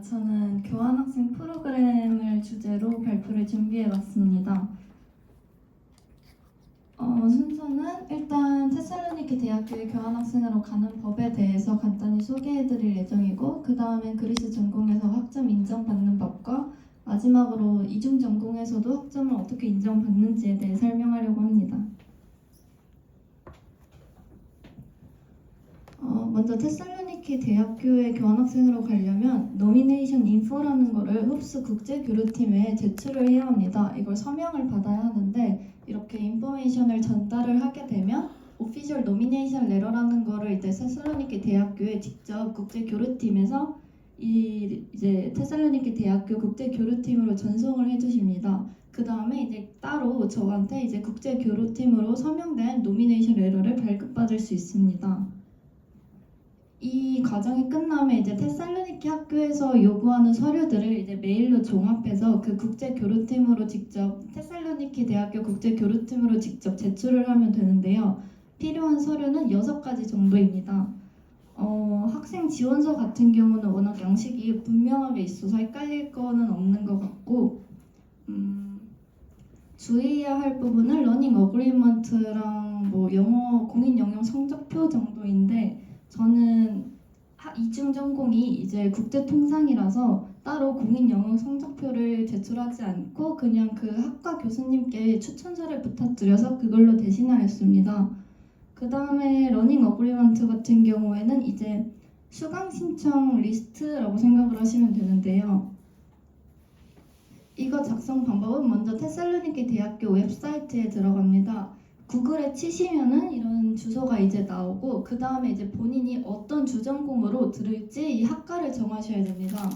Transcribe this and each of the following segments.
저는 교환학생 프로그램을 주제로 발표를 준비해봤습니다. 순서는 일단 테살로니케 대학교에 교환학생으로 가는 법에 대해서 간단히 소개해드릴 예정이고, 그 다음에 그리스 전공에서 학점 인정받는 법과 마지막으로 이중 전공에서도 학점을 어떻게 인정받는지에 대해 설명하려고 합니다. 먼저 테살로니케 대학교에 교환학생으로 가려면 노미네이션 인포라는 거를 흡스 국제교류팀에 제출을 해야 합니다. 이걸 서명을 받아야 하는데, 이렇게 인포메이션을 전달을 하게 되면 오피셜 노미네이션 레터라는 거를 이제 테살로니케 대학교에 직접 국제교류팀에서 이제 테살로니케 대학교 국제교류팀으로 전송을 해주십니다. 그 다음에 이제 따로 저한테 이제 국제교류팀으로 서명된 노미네이션 레터를 발급받을 수 있습니다. 이 과정이 끝나면 이제 테살로니케 학교에서 요구하는 서류들을 이제 메일로 종합해서 그 국제교류팀으로 직접 테살로니케 대학교 국제교류팀으로 직접 제출을 하면 되는데요. 필요한 서류는 6가지 정도입니다. 학생 지원서 같은 경우는 워낙 양식이 분명하게 있어서 헷갈릴 거는 없는 것 같고, 주의해야 할 부분은 러닝 어그리먼트랑 뭐 영어 공인 영역 성적표 정도인데, 저는 이중 전공이 이제 국제통상이라서 따로 공인 영역 성적표를 제출하지 않고 그냥 그 학과 교수님께 추천서를 부탁드려서 그걸로 대신하였습니다. 그 다음에 러닝 어그리먼트 같은 경우에는 이제 수강 신청 리스트라고 생각을 하시면 되는데요. 이거 작성 방법은 먼저 테살로니케 대학교 웹사이트에 들어갑니다. 구글에 치시면은 이런 주소가 이제 나오고, 그 다음에 이제 본인이 어떤 주전공으로 들을지 이 학과를 정하셔야 됩니다.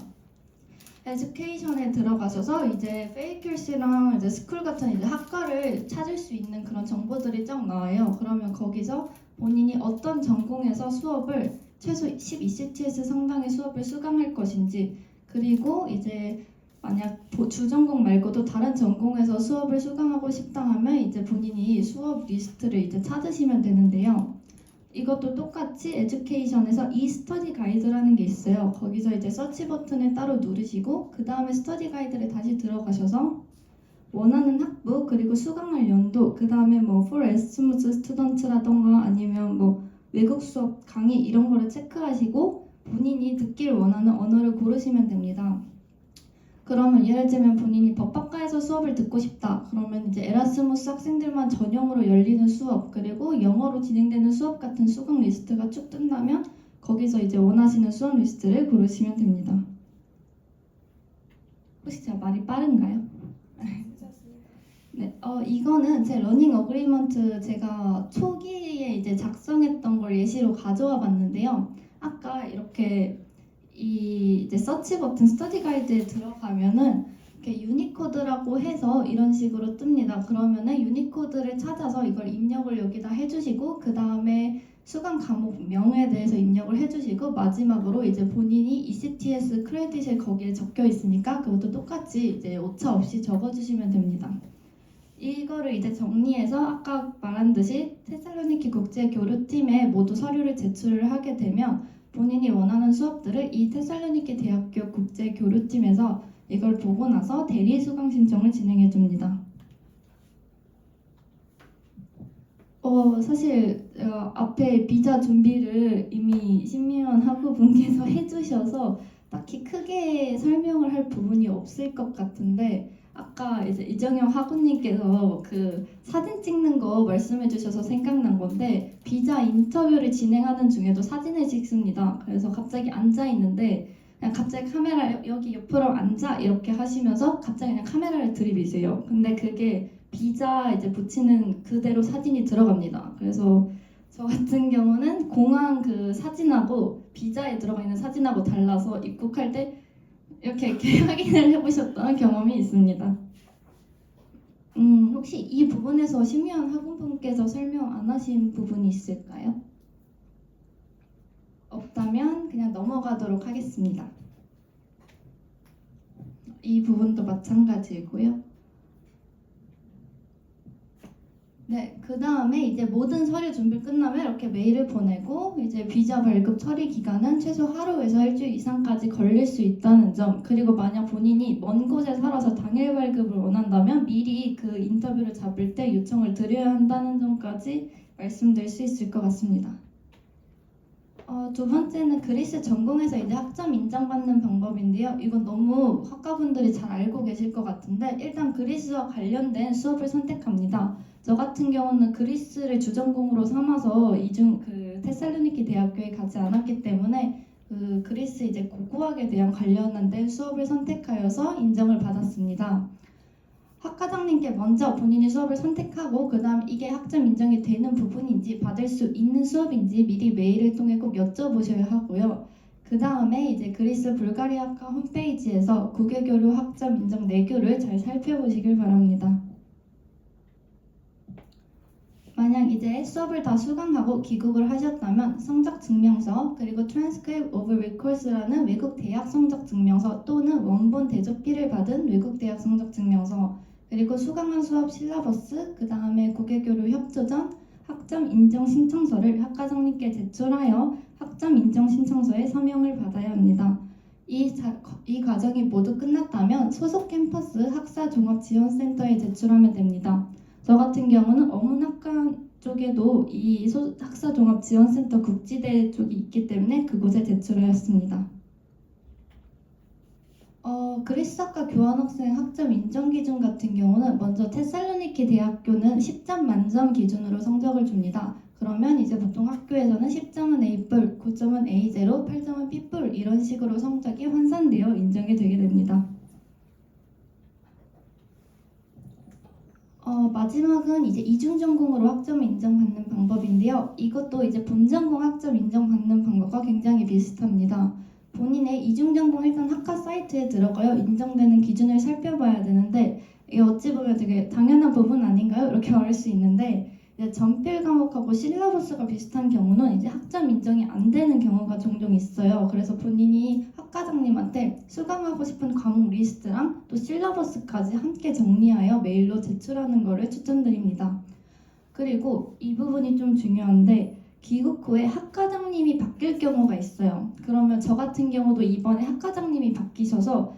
에듀케이션에 들어가셔서 이제 페이컬시랑 이제 스쿨 같은 이제 학과를 찾을 수 있는 그런 정보들이 쫙 나와요. 그러면 거기서 본인이 어떤 전공에서 수업을 최소 12CTS 상당의 수업을 수강할 것인지, 그리고 이제 만약 주전공 말고도 다른 전공에서 수업을 수강하고 싶다 하면 이제 본인이 수업 리스트를 이제 찾으시면 되는데요. 이것도 똑같이 에듀케이션에서 이 스터디 가이드라는 게 있어요. 거기서 이제 서치 버튼을 따로 누르시고 그 다음에 스터디 가이드를 다시 들어가셔서 원하는 학부 그리고 수강할 연도, 그 다음에 뭐 for Erasmus 스튜던트라던가 아니면 뭐 외국 수업 강의 이런 거를 체크하시고 본인이 듣길 원하는 언어를 고르시면 됩니다. 그러면 예를 들면 본인이 법학과에서 수업을 듣고 싶다. 그러면 이제 에라스무스 학생들만 전용으로 열리는 수업, 그리고 영어로 진행되는 수업 같은 수강 리스트가 쭉 뜬다면 거기서 이제 원하시는 수업 리스트를 고르시면 됩니다. 혹시 제가 말이 빠른가요? 네, 이거는 제 러닝 어그리먼트 제가 초기에 이제 작성했던 걸 예시로 가져와 봤는데요. 아까 이렇게 이제 서치 버튼 스터디 가이드에 들어가면은 이렇게 유니코드라고 해서 이런 식으로 뜹니다. 그러면은 유니코드를 찾아서 이걸 입력을 여기다 해주시고 그 다음에 수강 과목명에 대해서 입력을 해주시고 마지막으로 이제 본인이 ECTS 크레딧이 거기에 적혀 있으니까 그것도 똑같이 이제 오차 없이 적어주시면 됩니다. 이거를 이제 정리해서 아까 말한 듯이 테살로니케 국제교류팀에 모두 서류를 제출을 하게 되면 본인이 원하는 수업들을 이 테살로니케 대학교 국제교류팀에서 이걸 보고 나서 대리 수강 신청을 진행해 줍니다. 사실 앞에 비자 준비를 이미 신미원 학우분께서 해주셔서 딱히 크게 설명을 할 부분이 없을 것 같은데, 아까 이제 이정영 학우님께서 그 사진 찍는 거 말씀해 주셔서 생각난 건데, 비자 인터뷰를 진행하는 중에도 사진을 찍습니다. 그래서 갑자기 앉아 있는데 그냥 갑자기 카메라 여기 옆으로 앉아 이렇게 하시면서 갑자기 그냥 카메라를 들이미세요. 근데 그게 비자 이제 붙이는 그대로 사진이 들어갑니다. 그래서 저 같은 경우는 공항 그 사진하고 비자에 들어가 있는 사진하고 달라서 입국할 때 이렇게 확인을 해보셨던 경험이 있습니다. 혹시 이 부분에서 신미연 학우분께서 설명 안 하신 부분이 있을까요? 없다면 그냥 넘어가도록 하겠습니다. 이 부분도 마찬가지고요. 네, 그 다음에 이제 모든 서류 준비 끝나면 이렇게 메일을 보내고 이제 비자 발급 처리 기간은 최소 하루에서 일주일 이상까지 걸릴 수 있다는 점, 그리고 만약 본인이 먼 곳에 살아서 당일 발급을 원한다면 미리 그 인터뷰를 잡을 때 요청을 드려야 한다는 점까지 말씀드릴 수 있을 것 같습니다. 두 번째는 그리스 전공에서 이제 학점 인정받는 방법인데요. 이건 너무 학과분들이 잘 알고 계실 것 같은데 일단 그리스와 관련된 수업을 선택합니다. 저 같은 경우는 그리스를 주전공으로 삼아서 이중 그 테살로니키 대학교에 가지 않았기 때문에 그 그리스 이제 고고학에 대한 관련된 수업을 선택하여서 인정을 받았습니다. 학과장님께 먼저 본인이 수업을 선택하고 그 다음 이게 학점 인정이 되는 부분인지 받을 수 있는 수업인지 미리 메일을 통해 꼭 여쭤보셔야 하고요. 그 다음에 이제 그리스 불가리아 학과 홈페이지에서 국외교류 학점 인정 내교를 잘 살펴보시길 바랍니다. 만약 이제 수업을 다 수강하고 귀국을 하셨다면 성적 증명서 그리고 Transcript of Records라는 외국 대학 성적 증명서 또는 원본 대조피를 받은 외국 대학 성적 증명서 그리고 수강한 수업 실러버스 그 다음에 국외교류 협조전 학점 인정 신청서를 학과장님께 제출하여 학점 인정 신청서에 서명을 받아야 합니다. 이 과정이 모두 끝났다면 소속 캠퍼스 학사 종합 지원센터에 제출하면 됩니다. 저 같은 경우는 어문학과 쪽에도 이 학사종합지원센터 국지대 쪽이 있기 때문에 그곳에 제출하였습니다. 그리스학과 교환학생 학점 인정 기준 같은 경우는 먼저 테살로니키 대학교는 10점 만점 기준으로 성적을 줍니다. 그러면 이제 보통 학교에서는 10점은 A+, 9점은 A0, 8점은 B+ 이런 식으로 성적이 환산되어 인정이 되게 됩니다. 마지막은 이제 이중 전공으로 학점을 인정받는 방법인데요. 이것도 이제 본전공 학점 인정받는 방법과 굉장히 비슷합니다. 본인의 이중 전공 일단 학과 사이트에 들어가요. 인정되는 기준을 살펴봐야 되는데 이게 어찌 보면 되게 당연한 부분 아닌가요? 이렇게 말할 수 있는데 이제 전필 과목하고 실러버스가 비슷한 경우는 이제 학점 인정이 안 되는 경우가 종종 있어요. 그래서 본인이 학과장님한테 수강하고 싶은 과목 리스트랑 또 실러버스까지 함께 정리하여 메일로 제출하는 것을 추천드립니다. 그리고 이 부분이 좀 중요한데 귀국 후에 학과장님이 바뀔 경우가 있어요. 그러면 저 같은 경우도 이번에 학과장님이 바뀌셔서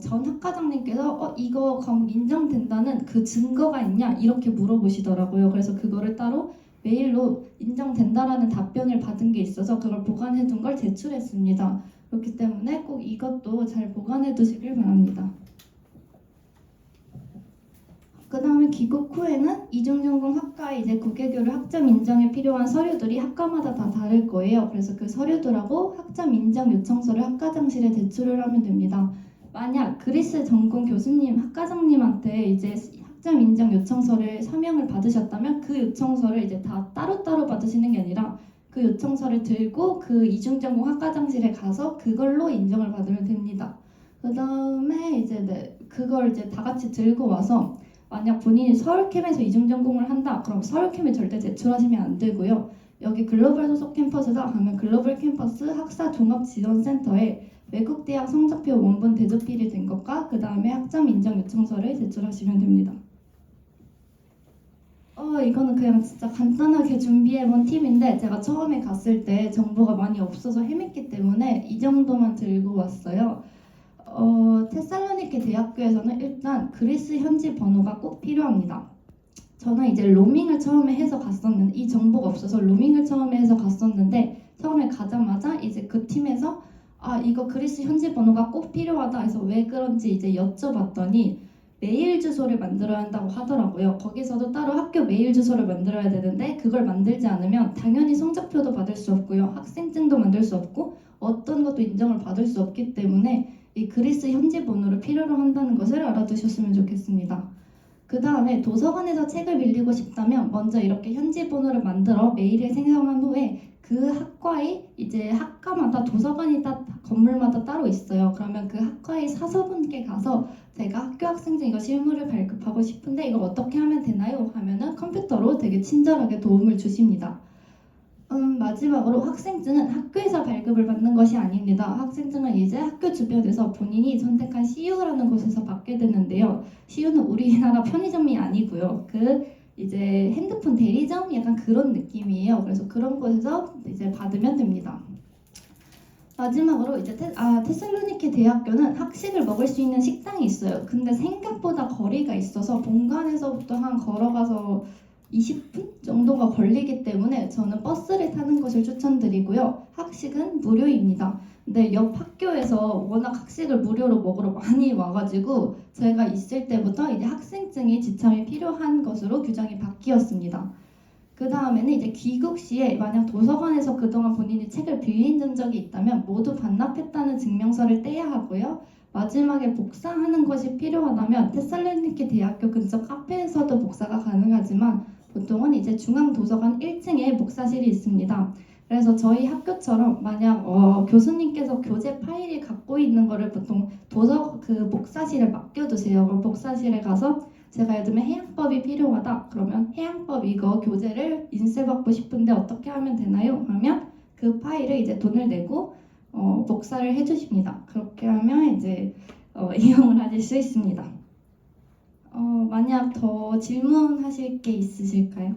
전 학과장님께서 이거 과목 인정된다는 그 증거가 있냐 이렇게 물어보시더라고요. 그래서 그거를 따로 메일로 인정된다라는 답변을 받은 게 있어서 그걸 보관해둔 걸 제출했습니다. 그렇기 때문에 꼭 이것도 잘 보관해 두시길 바랍니다. 그 다음에 귀국 후에는 이중전공 학과 이제 국외교류 학점 인정에 필요한 서류들이 학과마다 다 다를 거예요. 그래서 그 서류들하고 학점 인정 요청서를 학과장실에 제출을 하면 됩니다. 만약 그리스 전공 교수님, 학과장님한테 이제 학점 인정 요청서를 서명을 받으셨다면 그 요청서를 이제 다 따로따로 받으시는 게 아니라 그 요청서를 들고 그 이중전공 학과장실에 가서 그걸로 인정을 받으면 됩니다. 그 다음에 이제 그걸 이제 다 같이 들고 와서 만약 본인이 서울캠에서 이중전공을 한다 그럼 서울캠에 절대 제출하시면 안 되고요. 여기 글로벌 소속 캠퍼스다 하면 글로벌 캠퍼스 학사 종합지원센터에 외국 대학 성적표 원본 대조필이 된 것과 그 다음에 학점 인정 요청서를 제출하시면 됩니다. 이거는 그냥 진짜 간단하게 준비해본 팁인데 제가 처음에 갔을 때 정보가 많이 없어서 헤맸기 때문에 이 정도만 들고 왔어요. 테살로니키 대학교에서는 일단 그리스 현지 번호가 꼭 필요합니다. 저는 이제 로밍을 처음에 해서 갔었는데 이 정보가 없어서 로밍을 처음에 해서 갔었는데 처음에 가자마자 이제 그 팀에서 이거 그리스 현지 번호가 꼭 필요하다 해서 왜 그런지 이제 여쭤봤더니 메일 주소를 만들어야 한다고 하더라고요. 거기서도 따로 학교 메일 주소를 만들어야 되는데 그걸 만들지 않으면 당연히 성적표도 받을 수 없고요. 학생증도 만들 수 없고 어떤 것도 인정을 받을 수 없기 때문에 이 그리스 현지 번호를 필요로 한다는 것을 알아두셨으면 좋겠습니다. 그 다음에 도서관에서 책을 빌리고 싶다면 먼저 이렇게 현지 번호를 만들어 메일을 생성한 후에 그 학과의 이제 학과마다 도서관이 건물마다 따로 있어요. 그러면 그 학과의 사서분께 가서 제가 학교 학생증 이거 실무를 발급하고 싶은데 이거 어떻게 하면 되나요? 하면은 컴퓨터로 되게 친절하게 도움을 주십니다. 마지막으로 학생증은 학교에서 발급을 받는 것이 아닙니다. 학생증은 이제 학교 주변에서 본인이 선택한 CU라는 곳에서 받게 되는데요. CU는 우리나라 편의점이 아니고요. 그 이제 핸드폰 대리점 약간 그런 느낌이에요. 그래서 그런 곳에서 이제 받으면 됩니다. 마지막으로 이제 테살로니케 대학교는 학식을 먹을 수 있는 식당이 있어요. 근데 생각보다 거리가 있어서 본관에서부터 한 걸어가서 20분 정도가 걸리기 때문에 저는 버스를 타는 것을 추천드리고요. 학식은 무료입니다. 근데 옆 학교에서 워낙 학식을 무료로 먹으러 많이 와가지고 제가 있을 때부터 이제 학생증이 지참이 필요한 것으로 규정이 바뀌었습니다. 그 다음에는 이제 귀국 시에 만약 도서관에서 그동안 본인이 책을 빌린 적이 있다면 모두 반납했다는 증명서를 떼야 하고요. 마지막에 복사하는 것이 필요하다면 테살로니케 대학교 근처 카페에서도 복사가 가능하지만 보통은 이제 중앙도서관 1층에 복사실이 있습니다. 그래서 저희 학교처럼 만약 교수님께서 교재 파일을 갖고 있는 거를 보통 그 복사실에 맡겨두세요. 그럼 복사실에 가서 제가 요즘에 해양법이 필요하다. 그러면 해양법 이거 교재를 인쇄받고 싶은데 어떻게 하면 되나요? 하면 그 파일을 이제 돈을 내고 복사를 해주십니다. 그렇게 하면 이제 이용을 하실 수 있습니다. 만약 더 질문하실 게 있으실까요?